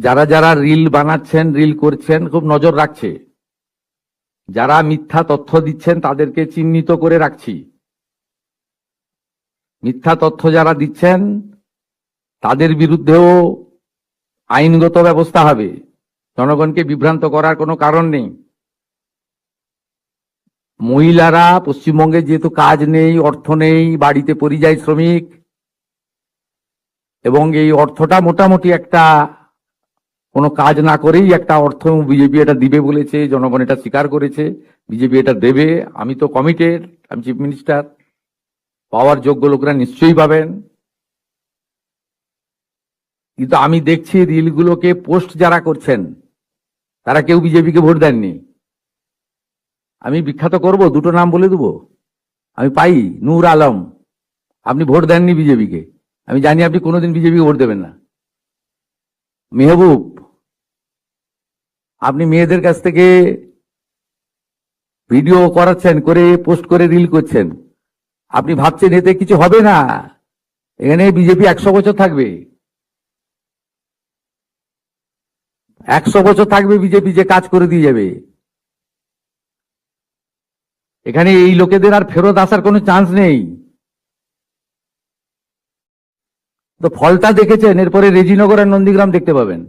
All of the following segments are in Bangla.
যারা যারা রিল বানাচ্ছেন, রিল করছেন, খুব নজর রাখছে। যারা মিথ্যা তথ্য দিচ্ছেন তাদেরকে চিহ্নিত করে রাখছি। মিথ্যা তথ্য যারা দিচ্ছেন তাদের বিরুদ্ধেও আইনগত ব্যবস্থা হবে। জনগণকে বিভ্রান্ত করার কোনো কারণ নেই। মহিলারা পশ্চিমবঙ্গে যেহেতু কাজ নেই, অর্থ নেই, বাড়িতে পরিযায়ী শ্রমিক, এবং এই অর্থটা মোটামুটি একটা কোনো কাজ না করেই একটা অর্থ বিজেপি এটা দিবে বলেছে, জনগণ এটা স্বীকার করেছে, বিজেপি এটা দেবে। আমি তো কমিটেড, আমি চিফ মিনিস্টার, পাওয়ার যোগ্য লোকরা নিশ্চয়ই পাবেন। কিন্তু আমি দেখছি রিলগুলোকে পোস্ট যারা করছেন তারা কেউ বিজেপিকে ভোট দেননি। আমি বিখ্যাত করব, দুটো নাম বলে দেবো। আমি পাই নূর আলম, আপনি ভোট দেননি বিজেপিকে, আমি জানি আপনি কোনোদিন বিজেপিকে ভোট দেবেন না। মেহবুব, আপনি মেয়েদের কাছ থেকে ভিডিও করাচ্ছেন, করে পোস্ট করে রিল করছেন, আপনি ভাবছেন এতে কিছু হবে না, এখানে বিজেপি 100 বছর থাকবে। 100 বছর থাকবে বিজেপি, যে কাজ করে দিয়ে যাবে। এখানে এই লোকেদের আর ফেরত আসার কোনো চান্স নেই। তো ফলটা দেখেছেন, এরপরে রেজিনগর আর নন্দীগ্রাম দেখতে পাবেন,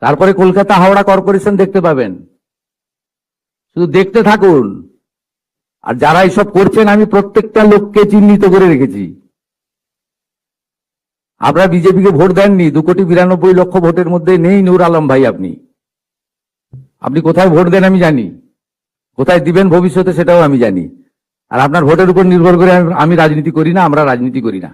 তারপরে কলকাতা হাওড়া কর্পোরেশন দেখতে পাবেন। শুধু দেখতে থাকুন। আর যারা এসব করছেন আমি প্রত্যেকটা লোককে চিহ্নিত করে রেখেছি। আপনারা বিজেপিকে ভোট দেননি, 2,92,00,000 ভোটের মধ্যে নেই নূর আলম ভাই। আপনি কোথায় ভোট দেন আমি জানি, কোথায় দিবেন ভবিষ্যতে সেটাও আমি জানি। আর আপনার ভোটের উপর নির্ভর করে আমি রাজনীতি করি না, আমরা রাজনীতি করি না।